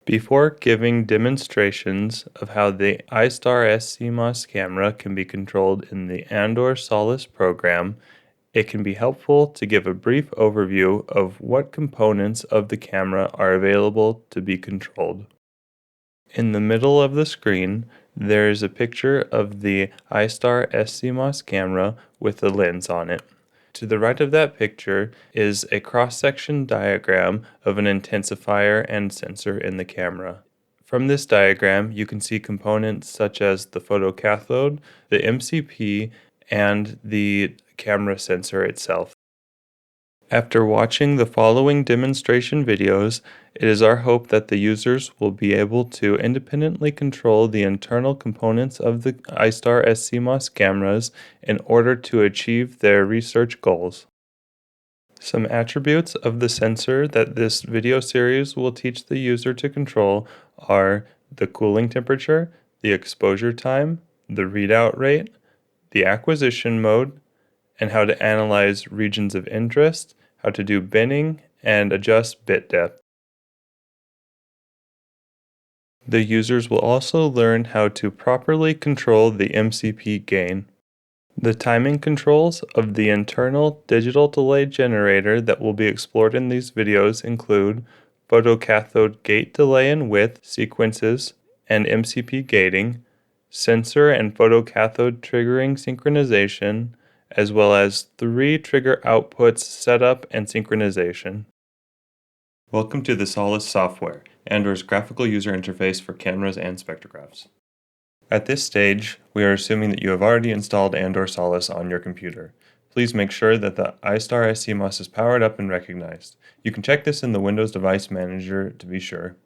Before giving demonstrations of how the iStar sCMOS camera can be controlled in the Andor Solis program, it can be helpful to give a brief overview of what components of the camera are available to be controlled. In the middle of the screen, there is a picture of the iStar sCMOS camera with the lens on it. To the right of that picture is a cross-section diagram of an intensifier and sensor in the camera. From this diagram, you can see components such as the photocathode, the MCP, and the camera sensor itself. After watching the following demonstration videos, it is our hope that the users will be able to independently control the internal components of the iStar sCMOS cameras in order to achieve their research goals. Some attributes of the sensor that this video series will teach the user to control are the cooling temperature, the exposure time, the readout rate, the acquisition mode, and how to analyze regions of interest, how to do binning, and adjust bit depth. The users will also learn how to properly control the MCP gain. The timing controls of the internal digital delay generator that will be explored in these videos include photocathode gate delay and width sequences and MCP gating, sensor and photocathode triggering synchronization, as well as 3 trigger outputs setup and synchronization. Welcome to the Solis software, Andor's graphical user interface for cameras and spectrographs. At this stage, we are assuming that you have already installed Andor Solis on your computer. Please make sure that the iStar sCMOS is powered up and recognized. You can check this in the Windows Device Manager to be sure.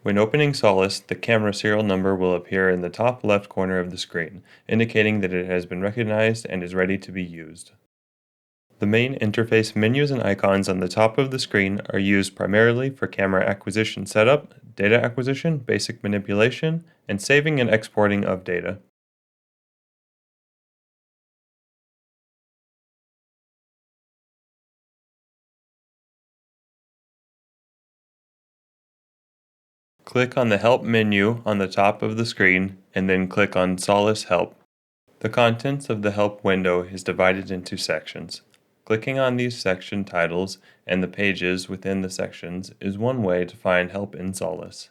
When opening Solis, the camera serial number will appear in the top left corner of the screen, indicating that it has been recognized and is ready to be used. The main interface menus and icons on the top of the screen are used primarily for camera acquisition setup, data acquisition, basic manipulation, and saving and exporting of data. Click on the Help menu on the top of the screen and then click on Solis Help. The contents of the Help window is divided into sections. Clicking on these section titles and the pages within the sections is one way to find help in Solis.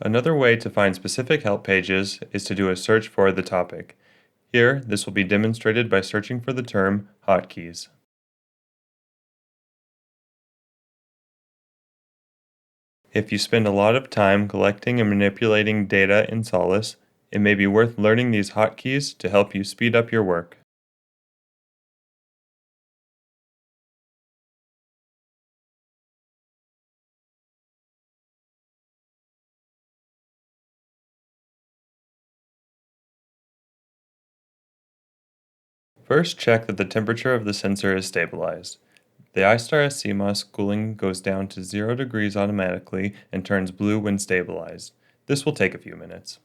Another way to find specific help pages is to do a search for the topic. Here, this will be demonstrated by searching for the term hotkeys. If you spend a lot of time collecting and manipulating data in Solis, it may be worth learning these hotkeys to help you speed up your work. First, check that the temperature of the sensor is stabilized. The iStar sCMOS cooling goes down to 0 degrees automatically and turns blue when stabilized. This will take a few minutes.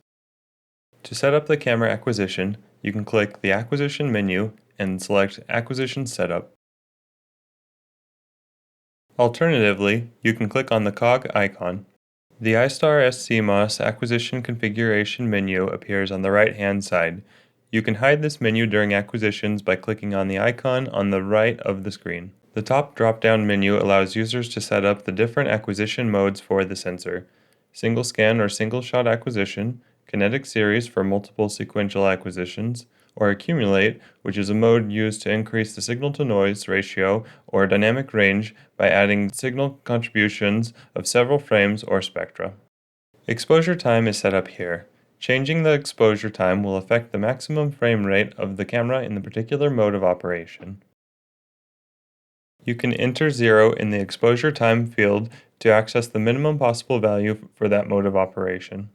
To set up the camera acquisition, you can click the Acquisition menu and select Acquisition Setup. Alternatively, you can click on the cog icon. The iStar sCMOS Acquisition Configuration menu appears on the right-hand side. You can hide this menu during acquisitions by clicking on the icon on the right of the screen. The top drop-down menu allows users to set up the different acquisition modes for the sensor: single scan or single shot acquisition, kinetic series for multiple sequential acquisitions, or accumulate, which is a mode used to increase the signal-to-noise ratio or dynamic range by adding signal contributions of several frames or spectra. Exposure time is set up here. Changing the exposure time will affect the maximum frame rate of the camera in the particular mode of operation. You can enter 0 in the exposure time field to access the minimum possible value for that mode of operation.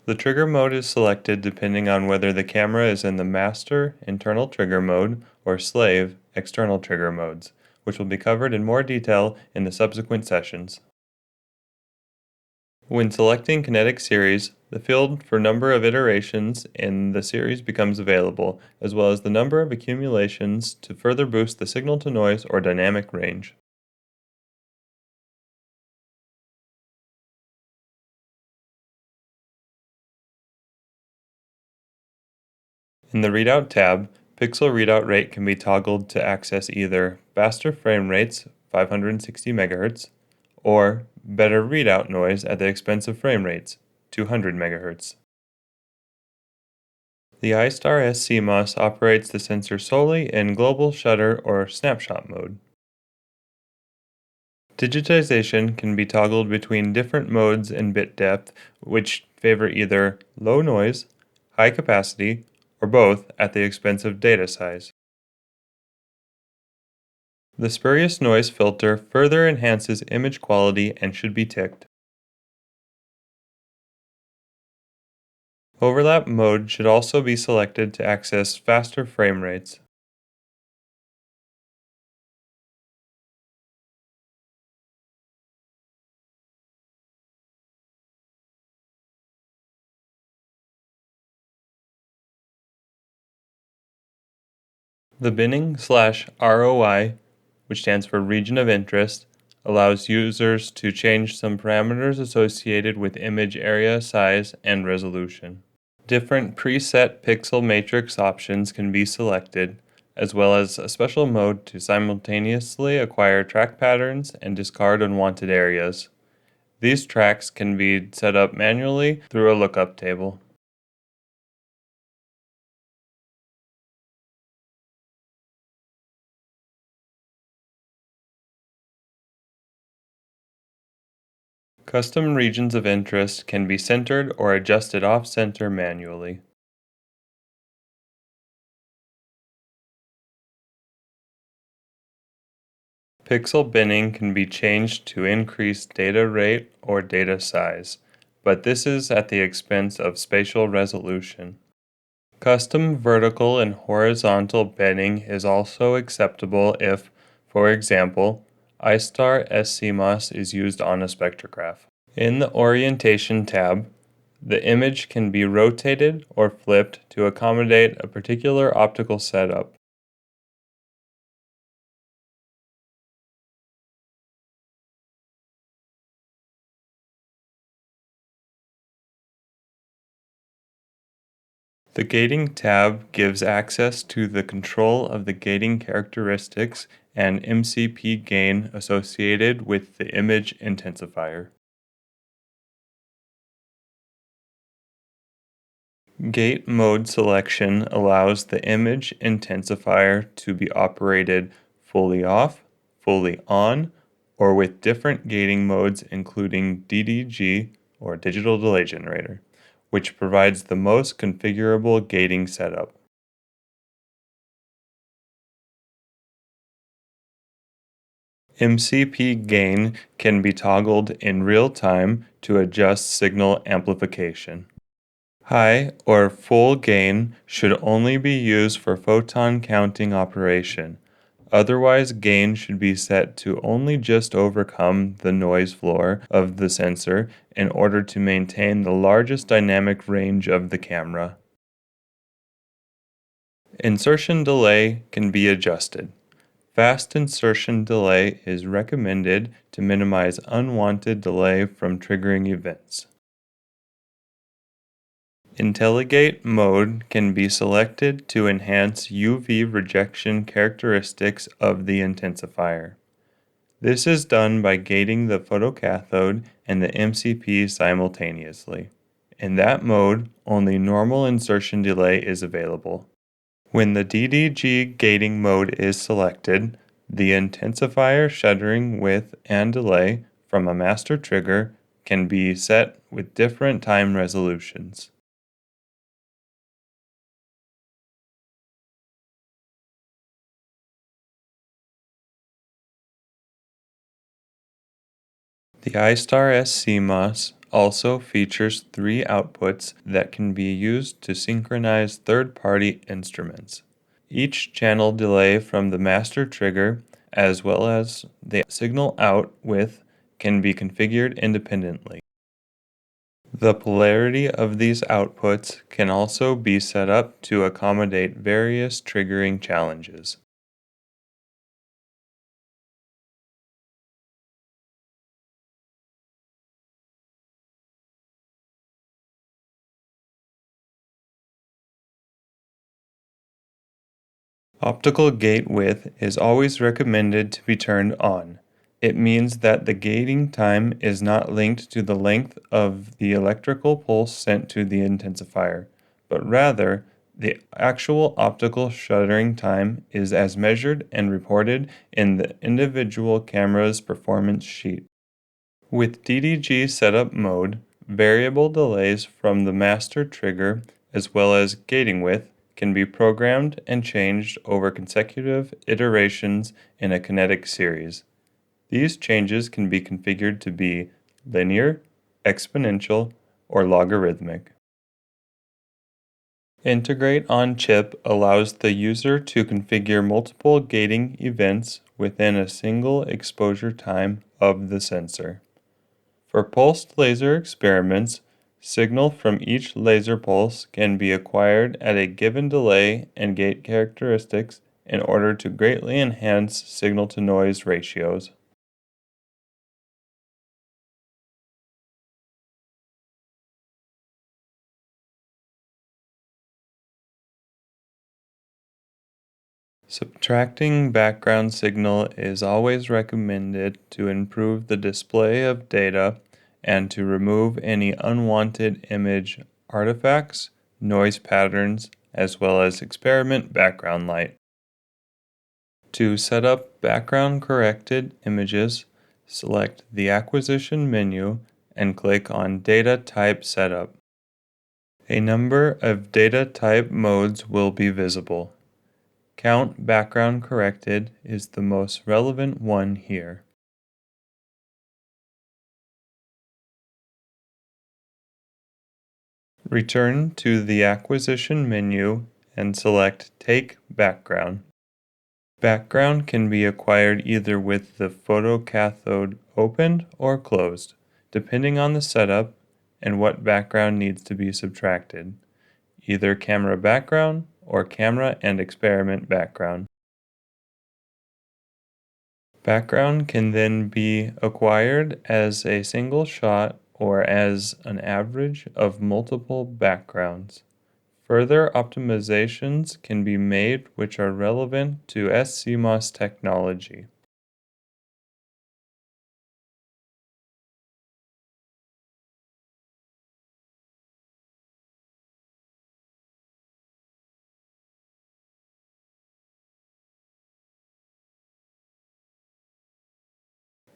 The trigger mode is selected depending on whether the camera is in the master internal trigger mode or slave external trigger modes, which will be covered in more detail in the subsequent sessions. When selecting kinetic series, the field for number of iterations in the series becomes available, as well as the number of accumulations to further boost the signal-to-noise or dynamic range. In the Readout tab, pixel readout rate can be toggled to access either faster frame rates, 560 MHz, or better readout noise at the expense of frame rates, 200 MHz. The iStar sCMOS operates the sensor solely in global shutter or snapshot mode. Digitization can be toggled between different modes and bit depth, which favor either low noise, high capacity, or both at the expense of data size. The spurious noise filter further enhances image quality and should be ticked. Overlap mode should also be selected to access faster frame rates. The binning/ROI, which stands for region of interest, allows users to change some parameters associated with image area, size, and resolution. Different preset pixel matrix options can be selected, as well as a special mode to simultaneously acquire track patterns and discard unwanted areas. These tracks can be set up manually through a lookup table. Custom regions of interest can be centered or adjusted off-center manually. Pixel binning can be changed to increase data rate or data size, but this is at the expense of spatial resolution. Custom vertical and horizontal binning is also acceptable if, for example, iStar sCMOS is used on a spectrograph. In the Orientation tab, the image can be rotated or flipped to accommodate a particular optical setup. The Gating tab gives access to the control of the gating characteristics and MCP gain associated with the image intensifier. Gate mode selection allows the image intensifier to be operated fully off, fully on, or with different gating modes including DDG or digital delay generator, which provides the most configurable gating setup. MCP gain can be toggled in real time to adjust signal amplification. High or full gain should only be used for photon counting operation. Otherwise, gain should be set to only just overcome the noise floor of the sensor in order to maintain the largest dynamic range of the camera. Insertion delay can be adjusted. Fast insertion delay is recommended to minimize unwanted delay from triggering events. Intelligate mode can be selected to enhance UV rejection characteristics of the intensifier. This is done by gating the photocathode and the MCP simultaneously. In that mode, only normal insertion delay is available. When the DDG gating mode is selected, the intensifier shuttering width and delay from a master trigger can be set with different time resolutions. The iStar sCMOS also features three outputs that can be used to synchronize third-party instruments. Each channel delay from the master trigger, as well as the signal out width, can be configured independently. The polarity of these outputs can also be set up to accommodate various triggering challenges. Optical gate width is always recommended to be turned on. It means that the gating time is not linked to the length of the electrical pulse sent to the intensifier, but rather the actual optical shuttering time is as measured and reported in the individual camera's performance sheet. With DDG setup mode, variable delays from the master trigger as well as gating width can be programmed and changed over consecutive iterations in a kinetic series. These changes can be configured to be linear, exponential, or logarithmic. Integrate on chip allows the user to configure multiple gating events within a single exposure time of the sensor. For pulsed laser experiments, signal from each laser pulse can be acquired at a given delay and gate characteristics in order to greatly enhance signal-to-noise ratios. Subtracting background signal is always recommended to improve the display of data and to remove any unwanted image artifacts, noise patterns, as well as experiment background light. To set up background corrected images, select the Acquisition menu and click on Data Type Setup. A number of data type modes will be visible. Count background corrected is the most relevant one here. Return to the Acquisition menu and select Take Background. Background can be acquired either with the photocathode opened or closed, depending on the setup and what background needs to be subtracted, either camera background or camera and experiment background. Background can then be acquired as a single shot or as an average of multiple backgrounds. Further optimizations can be made which are relevant to sCMOS technology.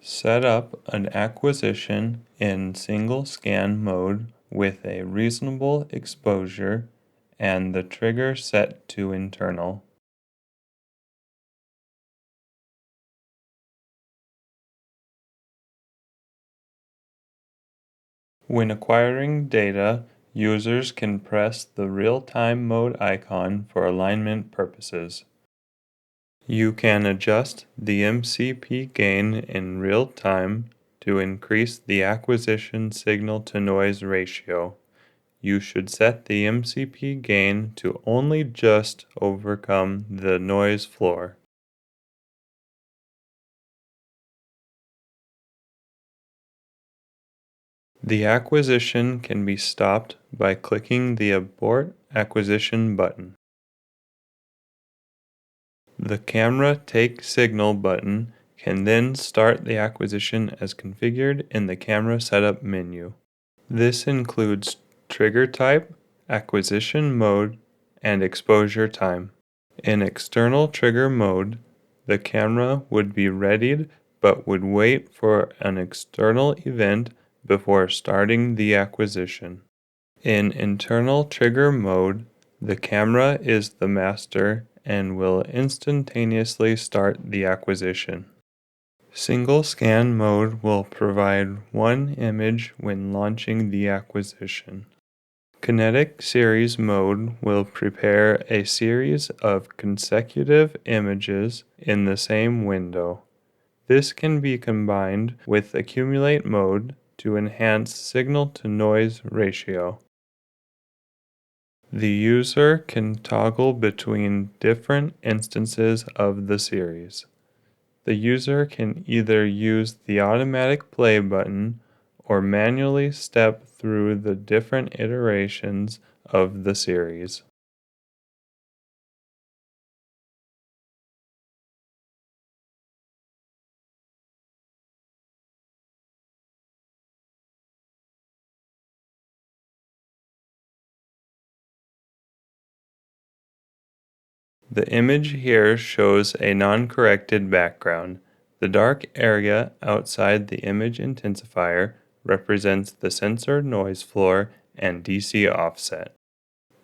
Set up an acquisition in single scan mode with a reasonable exposure and the trigger set to internal. When acquiring data, users can press the real-time mode icon for alignment purposes. You can adjust the MCP gain in real time to increase the acquisition signal-to-noise ratio. You should set the MCP gain to only just overcome the noise floor. The acquisition can be stopped by clicking the Abort Acquisition button. The Camera Take Signal button can then start the acquisition as configured in the Camera Setup menu. This includes trigger type, acquisition mode, and exposure time. In external trigger mode, the camera would be readied but would wait for an external event before starting the acquisition. In internal trigger mode, the camera is the master and will instantaneously start the acquisition. Single scan mode will provide one image when launching the acquisition. Kinetic series mode will prepare a series of consecutive images in the same window. This can be combined with accumulate mode to enhance signal-to-noise ratio. The user can toggle between different instances of the series. The user can either use the automatic play button or manually step through the different iterations of the series. The image here shows a non-corrected background. The dark area outside the image intensifier represents the sensor noise floor and DC offset.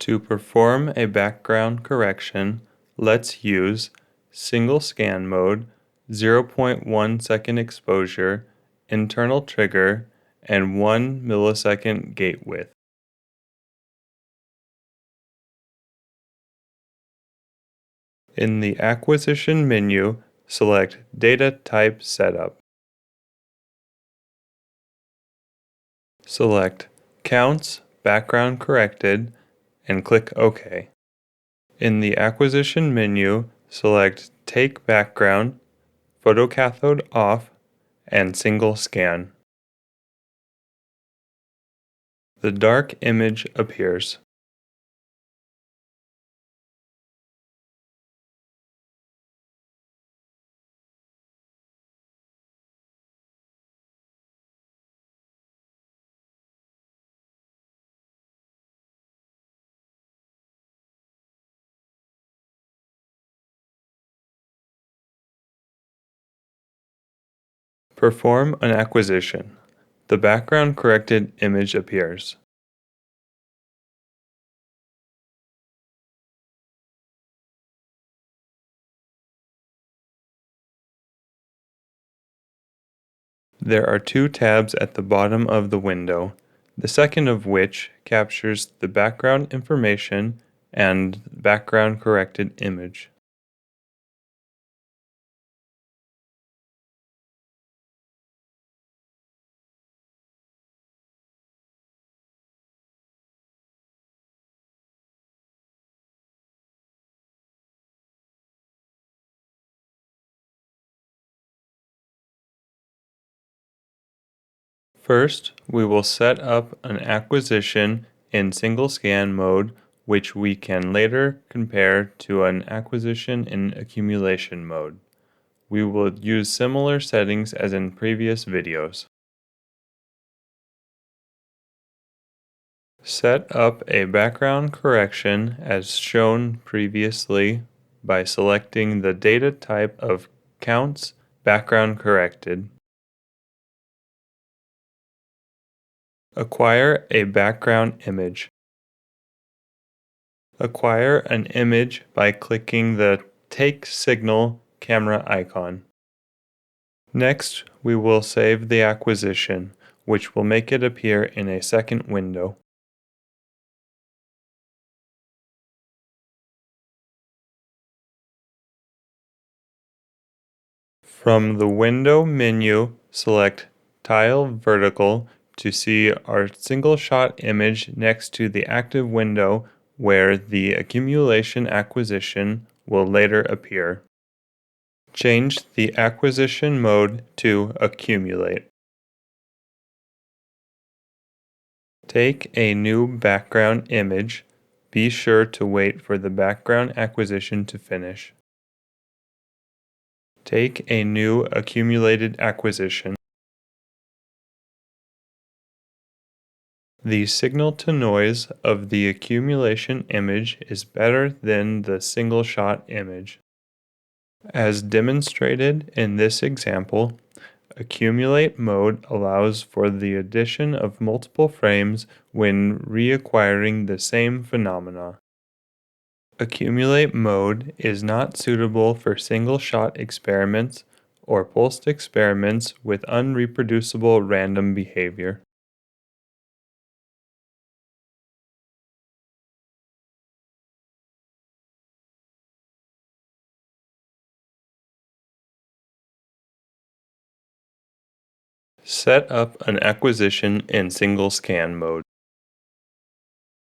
To perform a background correction, let's use single scan mode, 0.1 second exposure, internal trigger, and 1 millisecond gate width. In the Acquisition menu, select Data Type Setup. Select Counts Background Corrected and click OK. In the Acquisition menu, select Take Background, Photocathode Off, and Single Scan. The dark image appears. Perform an acquisition. The background corrected image appears. There are two tabs at the bottom of the window, the second of which captures the background information and background corrected image. First, we will set up an acquisition in single scan mode, which we can later compare to an acquisition in accumulation mode. We will use similar settings as in previous videos. Set up a background correction as shown previously by selecting the data type of Counts Background Corrected. Acquire a background image. Acquire an image by clicking the Take Signal camera icon. Next, we will save the acquisition, which will make it appear in a second window. From the window menu, select Tile Vertical to see our single-shot image next to the active window where the accumulation acquisition will later appear. Change the acquisition mode to Accumulate. Take a new background image. Be sure to wait for the background acquisition to finish. Take a new accumulated acquisition. The signal-to-noise of the accumulation image is better than the single-shot image. As demonstrated in this example, Accumulate mode allows for the addition of multiple frames when reacquiring the same phenomena. Accumulate mode is not suitable for single-shot experiments or pulsed experiments with unreproducible random behavior. Set up an acquisition in single scan mode.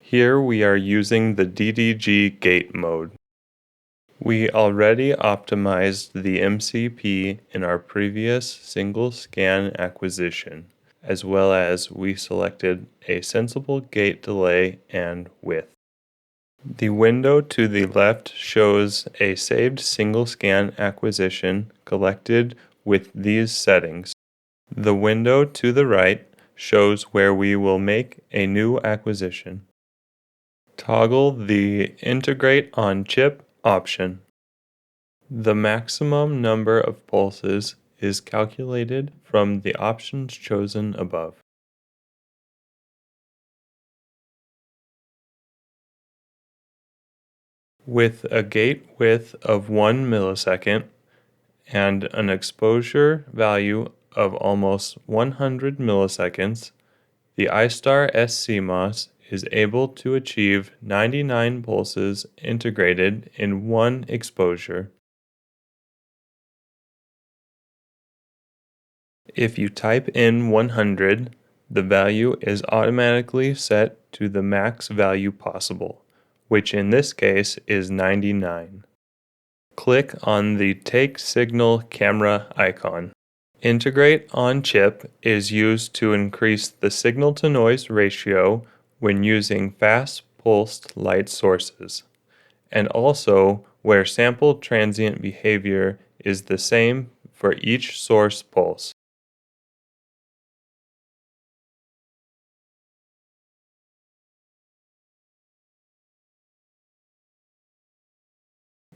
Here we are using the DDG gate mode. We already optimized the MCP in our previous single scan acquisition, as well as we selected a sensible gate delay and width. The window to the left shows a saved single scan acquisition collected with these settings. The window to the right shows where we will make a new acquisition. Toggle the Integrate on Chip Option: the maximum number of pulses is calculated from the options chosen above. With a gate width of 1 millisecond and an exposure value of almost 100 milliseconds, the iStar sCMOS is able to achieve 99 pulses integrated in one exposure. If you type in 100, the value is automatically set to the max value possible, which in this case is 99. Click on the Take Signal Camera icon. Integrate on chip is used to increase the signal-to-noise ratio when using fast pulsed light sources, and also where sample transient behavior is the same for each source pulse.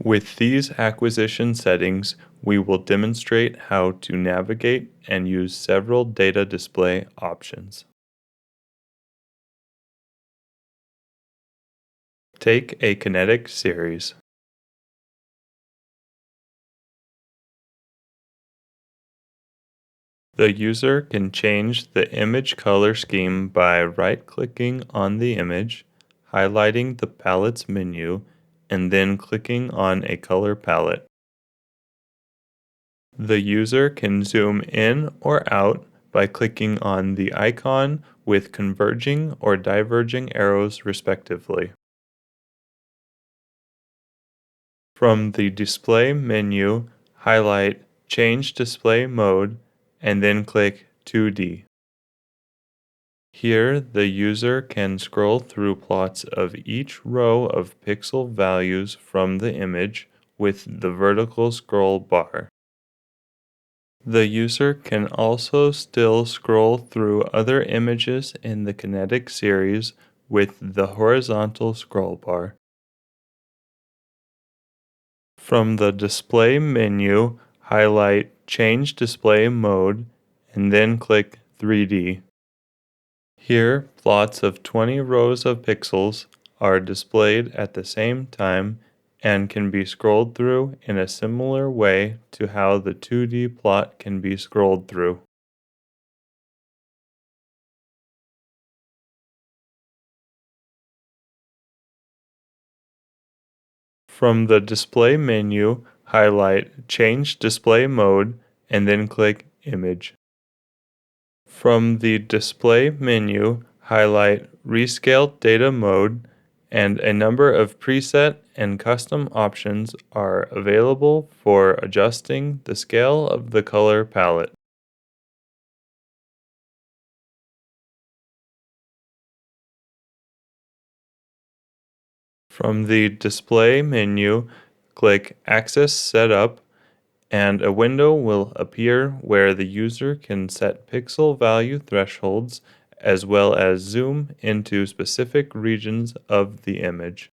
With these acquisition settings, we will demonstrate how to navigate and use several data display options. Take a kinetic series. The user can change the image color scheme by right-clicking on the image, highlighting the palette's menu, and then clicking on a color palette. The user can zoom in or out by clicking on the icon with converging or diverging arrows respectively. From the display menu, highlight Change Display Mode and then click 2D. Here, the user can scroll through plots of each row of pixel values from the image with the vertical scroll bar. The user can also still scroll through other images in the kinetic series with the horizontal scroll bar. From the display menu, highlight Change Display Mode and then click 3D. Here, plots of 20 rows of pixels are displayed at the same time and can be scrolled through in a similar way to how the 2D plot can be scrolled through. From the display menu, highlight Change Display Mode and then click Image. From the display menu, highlight Rescale Data Mode, and a number of preset and custom options are available for adjusting the scale of the color palette. From the display menu, click Access Setup, and a window will appear where the user can set pixel value thresholds as well as zoom into specific regions of the image.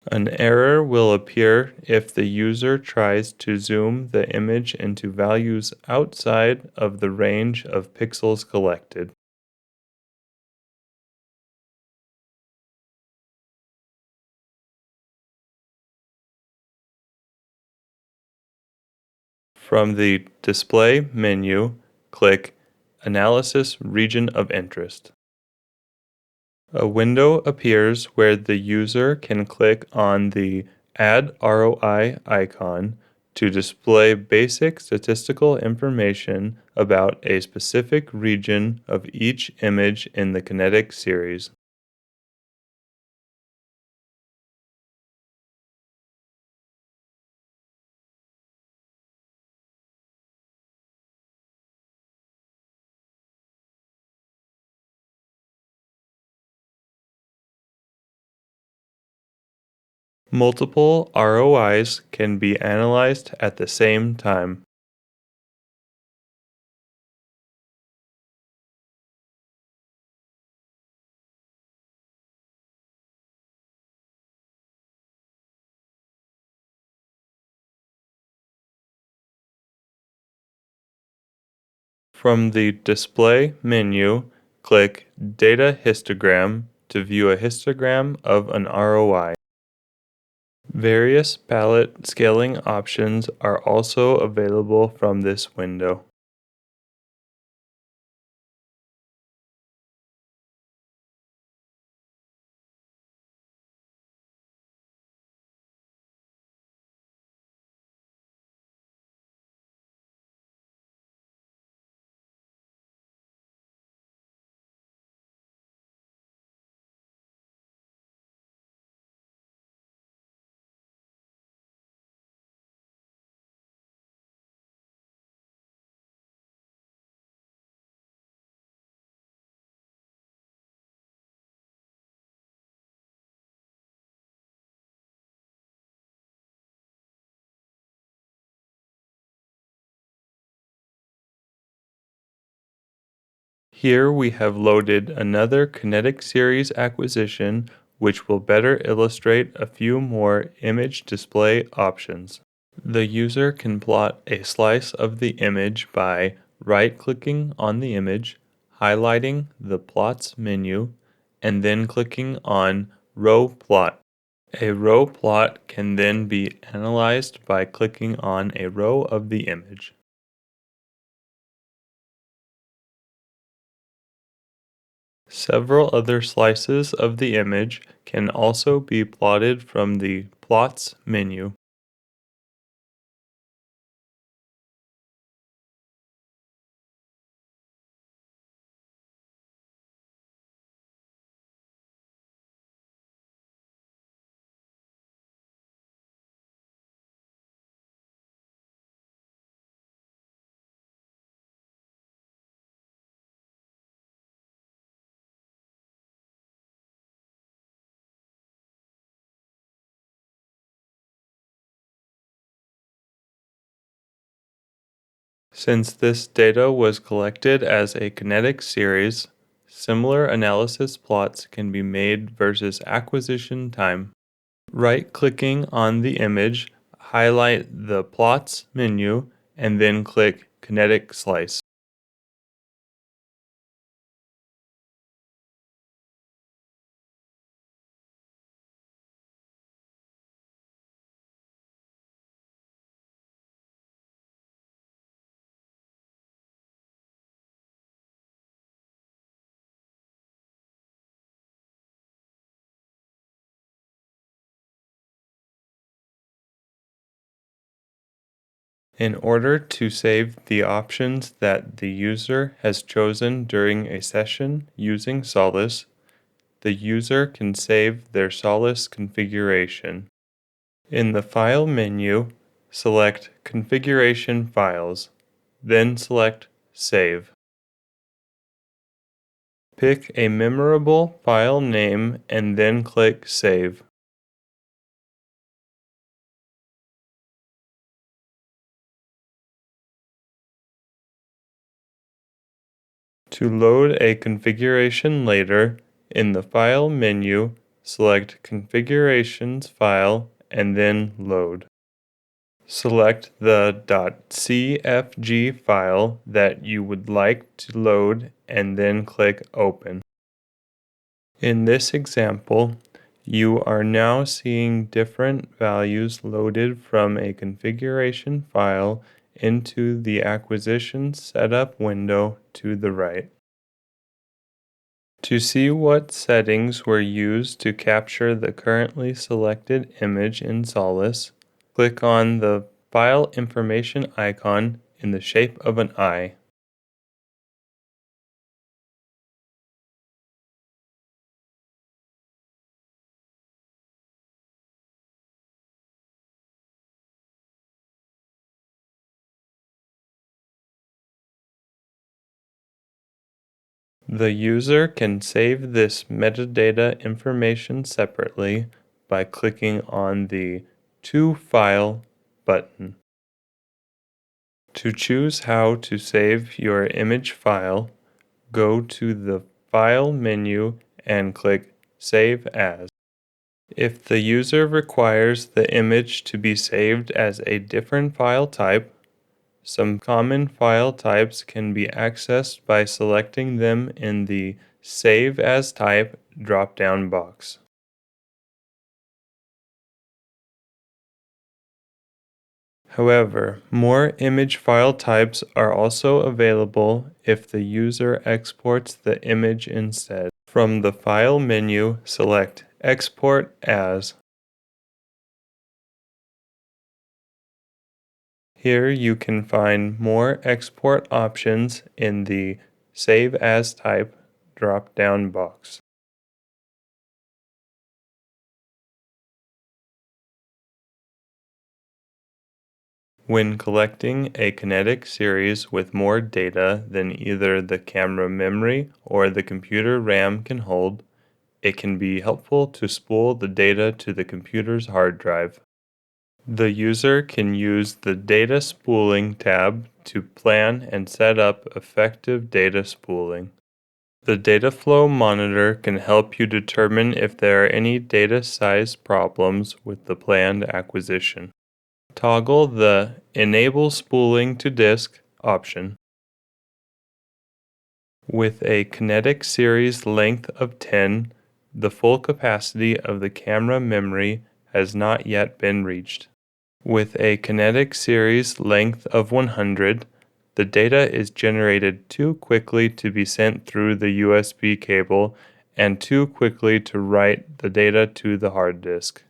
An error will appear if the user tries to zoom the image into values outside of the range of pixels collected. From the Display menu, click Analysis Region of Interest. A window appears where the user can click on the Add ROI icon to display basic statistical information about a specific region of each image in the kinetic series. Multiple ROIs can be analyzed at the same time. From the Display menu, click Data Histogram to view a histogram of an ROI. Various palette scaling options are also available from this window. Here we have loaded another kinetic series acquisition which will better illustrate a few more image display options. The user can plot a slice of the image by right-clicking on the image, highlighting the Plots menu, and then clicking on Row Plot. A row plot can then be analyzed by clicking on a row of the image. Several other slices of the image can also be plotted from the Plots menu. Since this data was collected as a kinetic series, similar analysis plots can be made versus acquisition time. Right-clicking on the image, highlight the Plots menu, and then click Kinetic Slice. In order to save the options that the user has chosen during a session using Solis, the user can save their Solis configuration. In the File menu, select Configuration Files, then select Save. Pick a memorable file name and then click Save. To load a configuration later, in the File menu, select Configurations File and then Load. Select the .cfg file that you would like to load and then click Open. In this example, you are now seeing different values loaded from a configuration file into the Acquisition Setup window to the right. To see what settings were used to capture the currently selected image in Solis, click on the File Information icon in the shape of an eye. The user can save this metadata information separately by clicking on the To File button. To choose how to save your image file, go to the File menu and click Save As. If the user requires the image to be saved as a different file type, some common file types can be accessed by selecting them in the Save as Type drop-down box. However, more image file types are also available if the user exports the image instead. From the File menu, select Export As. Here you can find more export options in the Save as Type drop-down box. When collecting a kinetic series with more data than either the camera memory or the computer RAM can hold, it can be helpful to spool the data to the computer's hard drive. The user can use the Data Spooling tab to plan and set up effective data spooling. The data flow monitor can help you determine if there are any data size problems with the planned acquisition. Toggle the Enable Spooling to Disk option. With a kinetic series length of 10, the full capacity of the camera memory has not yet been reached. With a kinetic series length of 100, the data is generated too quickly to be sent through the USB cable and too quickly to write the data to the hard disk.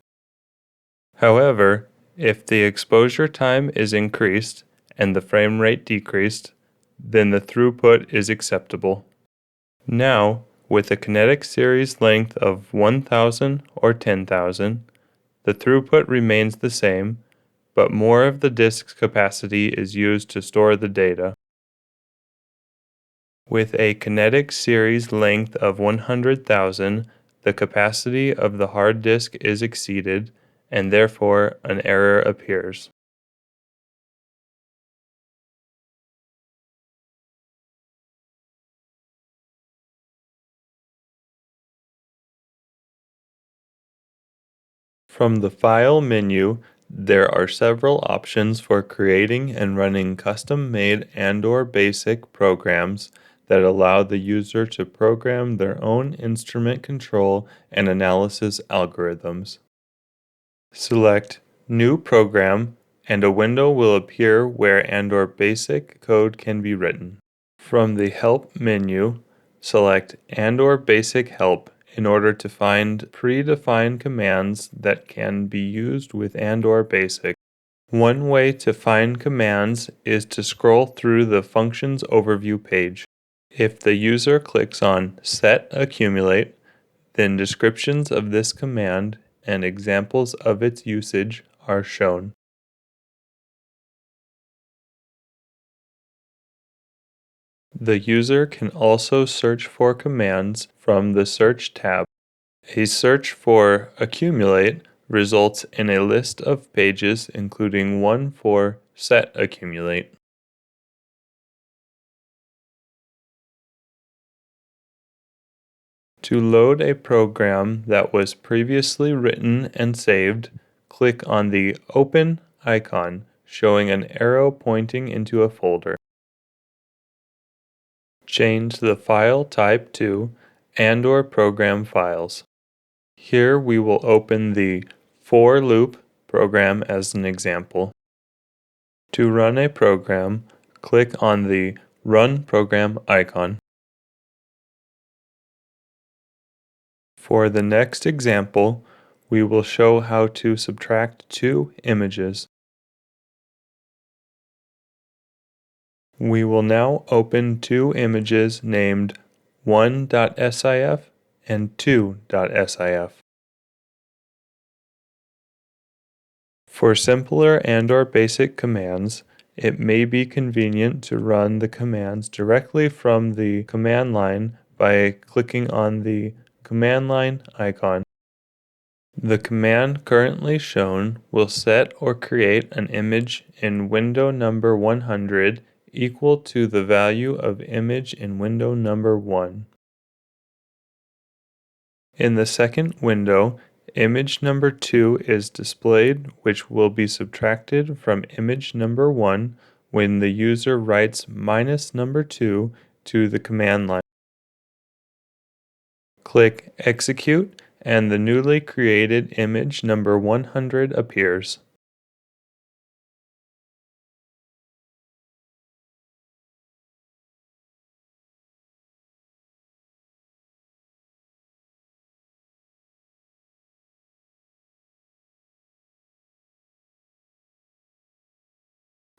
However, if the exposure time is increased and the frame rate decreased, then the throughput is acceptable. Now, with a kinetic series length of 1000 or 10,000, the throughput remains the same, but more of the disk's capacity is used to store the data. With a kinetic series length of 100,000, the capacity of the hard disk is exceeded, and therefore an error appears. From the File menu, there are several options for creating and running custom-made and/or basic programs that allow the user to program their own instrument control and analysis algorithms. Select New Program, and a window will appear where and/or basic code can be written. From the Help menu, select and/or Basic Help in order to find predefined commands that can be used with and/or Basic. One way to find commands is to scroll through the Functions Overview page. If the user clicks on Set Accumulate, then descriptions of this command and examples of its usage are shown. The user can also search for commands from the Search tab. A search for Accumulate results in a list of pages including one for Set Accumulate. To load a program that was previously written and saved, click on the Open icon showing an arrow pointing into a folder. Change the file type to and/or program files. Here we will open the for loop program as an example. To run a program, click on the Run Program icon. For the next example, we will show how to subtract two images. We will now open two images named 1.sif and 2.sif. For simpler and/or basic commands, it may be convenient to run the commands directly from the command line by clicking on the command line icon. The command currently shown will set or create an image in window number 100 equal to the value of image in window number 1. In the second window, image number 2 is displayed, which will be subtracted from image number 1 when the user writes minus number 2 to the command line. Click Execute, and the newly created image number 100 appears.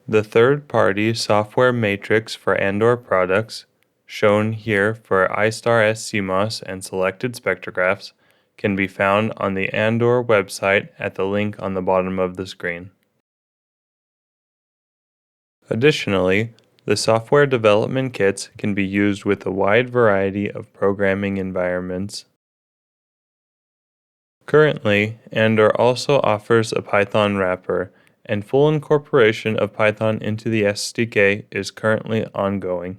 The third-party software matrix for Andor products, shown here for iStar sCMOS and selected spectrographs, can be found on the Andor website at the link on the bottom of the screen. Additionally, the software development kits can be used with a wide variety of programming environments. Currently, Andor also offers a Python wrapper, and full incorporation of Python into the SDK is currently ongoing.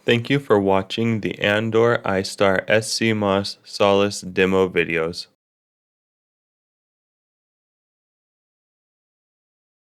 Thank you for watching the Andor iStar sCMOS Solis demo videos.